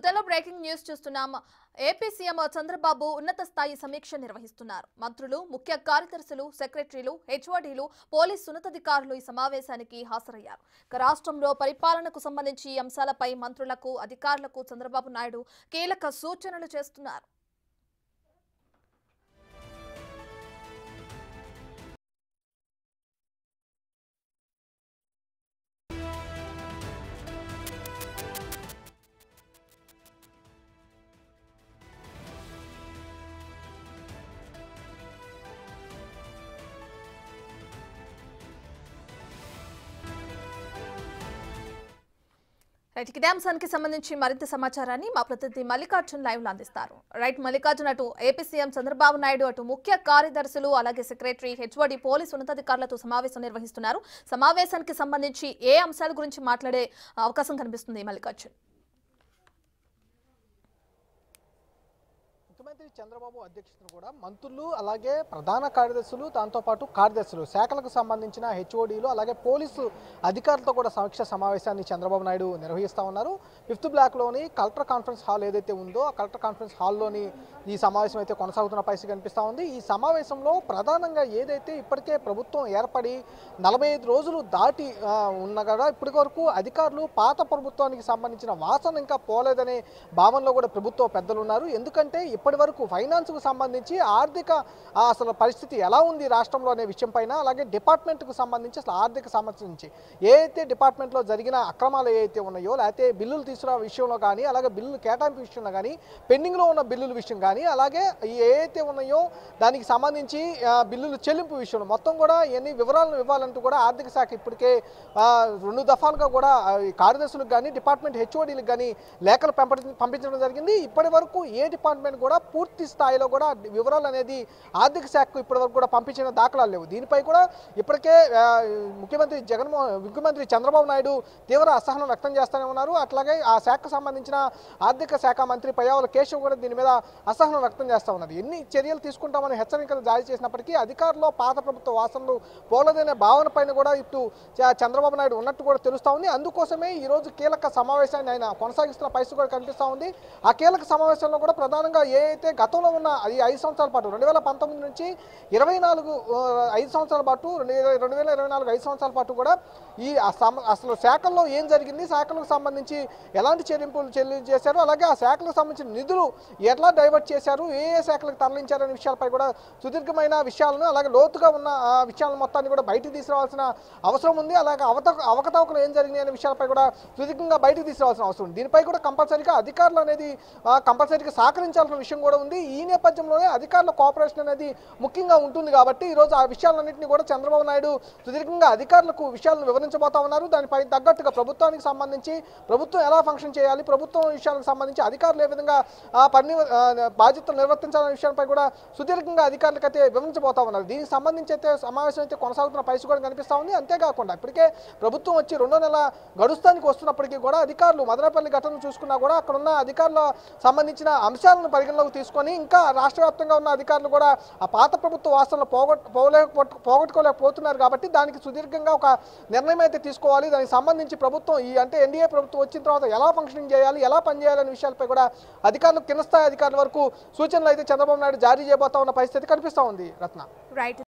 Telugu breaking news చూస్తున్నాం. AP CM Chandrababu ఉన్నత స్థాయి సమీక్ష నిర్వహిస్తున్నారు. మంత్రులు, ముఖ్య కార్యదర్శులు, సెక్రటరీలు, హెచ్ఓడీలు, పోలీసు ఉన్నతాధికారులు ఈ సమావేశానికి హాజరయ్యారు. రాష్ట్రంలో పరిపాలనకు సంబంధించి అంశాలపై మంత్రులకు, అధికారులకు చంద్రబాబు నాయుడు కీలక సూచనలు చేస్తున్నారు. ఇదే అంశానికి సంబంధించి మరింత సమాచారాన్ని మా ప్రతినిధి మల్లికార్జున్ లైవ్ లో అందిస్తారు. మల్లికార్జున్, అటు ఏపీ సీఎం చంద్రబాబు నాయుడు, అటు ముఖ్య కార్యదర్శులు, అలాగే సెక్రటరీ, హెచ్ఓడి, పోలీసు ఉన్నతాధికారులతో సమావేశం నిర్వహిస్తున్నారు. సమావేశానికి సంబంధించి ఏ అంశాల గురించి మాట్లాడే అవకాశం కనిపిస్తుంది మల్లికార్జున్? ముఖ్యమంత్రి చంద్రబాబు అధ్యక్షతన కూడా మంత్రులు, అలాగే ప్రధాన కార్యదర్శులు, దాంతోపాటు కార్యదర్శులు, శాఖలకు సంబంధించిన హెచ్ఓడీలు, అలాగే పోలీసు అధికారులతో కూడా సమీక్ష సమావేశాన్ని చంద్రబాబు నాయుడు నిర్వహిస్తూ ఉన్నారు. 5th బ్లాక్లోని కలెక్టర్ కాన్ఫరెన్స్ హాల్ ఏదైతే ఉందో ఆ కలెక్టర్ కాన్ఫరెన్స్ హాల్లోని ఈ సమావేశం అయితే కొనసాగుతున్న పరిస్థితి కనిపిస్తూ ఉంది. ఈ సమావేశంలో ప్రధానంగా ఏదైతే ఇప్పటికే ప్రభుత్వం ఏర్పడి 45 రోజులు దాటి ఉన్న కదా ఇప్పటి వరకు అధికారులు పాత ప్రభుత్వానికి సంబంధించిన వాసన ఇంకా పోలేదనే భావనలో కూడా ప్రభుత్వ పెద్దలు ఉన్నారు. ఎందుకంటే ఇప్పటి వరకు ఫైనాన్స్కు సంబంధించి ఆర్థిక అసలు పరిస్థితి ఎలా ఉంది రాష్ట్రంలో అనే విషయం పైన, అలాగే డిపార్ట్మెంట్కు సంబంధించి అసలు ఆర్థిక సంబంధించి ఏదైతే డిపార్ట్మెంట్లో జరిగిన అక్రమాలు ఏవైతే ఉన్నాయో, లేకపోతే బిల్లులు తీసుకున్న విషయంలో కానీ, అలాగే బిల్లులు కేటాయింపు విషయంలో కానీ, పెండింగ్లో ఉన్న బిల్లుల విషయం కానీ, అలాగే ఏవైతే ఉన్నాయో దానికి సంబంధించి బిల్లులు చెల్లింపు విషయంలో మొత్తం కూడా ఎన్ని వివరాలను ఇవ్వాలంటూ కూడా ఆర్థిక శాఖ ఇప్పటికే 2 దఫాలుగా కూడా కార్యదర్శులకు కానీ, డిపార్ట్మెంట్ హెచ్ఓడీలకు కానీ లేఖలు పంపించడం జరిగింది. ఇప్పటి వరకు ఏ డిపార్ట్మెంట్ కూడా పూర్తి స్థాయిలో కూడా వివరాలు అనేది ఆర్థిక శాఖకు ఇప్పటి వరకు కూడా పంపించిన దాఖలాలు లేవు. దీనిపై కూడా ఇప్పటికే ముఖ్యమంత్రి చంద్రబాబు నాయుడు తీవ్ర అసహనం వ్యక్తం చేస్తూనే ఉన్నారు. అట్లాగే ఆ శాఖకు సంబంధించిన ఆర్థిక శాఖ మంత్రి పయ్యావుల కేశవ్ కూడా దీని మీద అసహనం వ్యక్తం చేస్తూ ఉన్నారు. ఎన్ని చర్యలు తీసుకుంటామని హెచ్చరికలు జారీ చేసినప్పటికీ అధికారుల్లో పాత ప్రభుత్వ వాసనలు పోలదనే భావన పైన కూడా ఇటు చంద్రబాబు నాయుడు ఉన్నట్టు కూడా తెలుస్తూ ఉంది. అందుకోసమే ఈరోజు కీలక సమావేశాన్ని ఆయన కొనసాగిస్తున్న పరిస్థితి కూడా కనిపిస్తూ ఉంది. ఆ కీలక సమావేశంలో కూడా ప్రధానంగా అయితే గతంలో ఉన్న ఈ 5 సంవత్సరాల పాటు 2019 నుంచి 24 5 సంవత్సరాల పాటు 2024 5 సంవత్సరాల పాటు కూడా ఈ అసలు శాఖల్లో ఏం జరిగింది, శాఖలకు సంబంధించి ఎలాంటి చెల్లింపులు చేశారు, అలాగే ఆ శాఖలకు సంబంధించిన నిధులు ఎట్లా డైవర్ట్ చేశారు, ఏ శాఖలకు తరలించారనే విషయాలపై కూడా సుదీర్ఘమైన విషయాలను, అలాగే లోతుగా ఉన్న విషయాలను మొత్తాన్ని కూడా బయటికి తీసుకురావాల్సిన అవసరం ఉంది. అలాగే అవకతవకలు ఏం జరిగినాయి అనే విషయాలపై కూడా సుదీర్ఘంగా బయటికి తీసుకురావాల్సిన అవసరం ఉంది. దీనిపై కూడా కంపల్సరీగా అధికారులు అనేది కంపల్సరీగా సహకరించాల్సిన విషయం కూడా ఉంది. ఈ నేపథ్యంలోనే అధికారుల కోఆపరేషన్ అనేది ముఖ్యంగా ఉంటుంది కాబట్టి ఈరోజు ఆ విషయాలన్నింటినీ కూడా చంద్రబాబు నాయుడు సుదీర్ఘంగా అధికారులకు విషయాలను వివరించబోతా ఉన్నారు. దానిపై తగ్గట్టుగా ప్రభుత్వానికి సంబంధించి ప్రభుత్వం ఎలా ఫంక్షన్ చేయాలి, ప్రభుత్వం విషయాలకు సంబంధించి అధికారులు ఏ విధంగా బాధ్యతలు నిర్వర్తించాలనే విషయంపై కూడా సుదీర్ఘంగా అధికారులకు అయితే వివరించబోతా ఉన్నారు. దీనికి సంబంధించి అయితే సమావేశం అయితే కొనసాగుతున్న పరిస్థితి కూడా కనిపిస్తూ ఉంది. అంతేకాకుండా ఇప్పటికే ప్రభుత్వం వచ్చి 2వ నెల గడుస్తానికి వస్తున్నప్పటికీ కూడా అధికారులు మదనపల్లి ఘటనను చూసుకున్నా కూడా అక్కడ ఉన్న అధికారుల సంబంధించిన అంశాలను పరిగణలోకి తీసుకొని ఇంకా రాష్ట్ర వ్యాప్తంగా ఉన్న అధికారులు కూడా ఆ పాత ప్రభుత్వ వాసనలు పోగొట్టుకోలేకపోతున్నారు. కాబట్టి దానికి సుదీర్ఘంగా ఒక నిర్ణయం అయితే తీసుకోవాలి. దానికి సంబంధించి ప్రభుత్వం అంటే ఎన్డీఏ ప్రభుత్వం వచ్చిన తర్వాత ఎలా ఫంక్షనింగ్ చేయాలి, ఎలా పనిచేయాలనే విషయాలపై కూడా అధికారులు, కింద స్థాయి అధికారుల వరకు సూచనలు అయితే చంద్రబాబు నాయుడు జారీ చేయబోతా ఉన్న పరిస్థితి కనిపిస్తూ ఉంది. రత్న.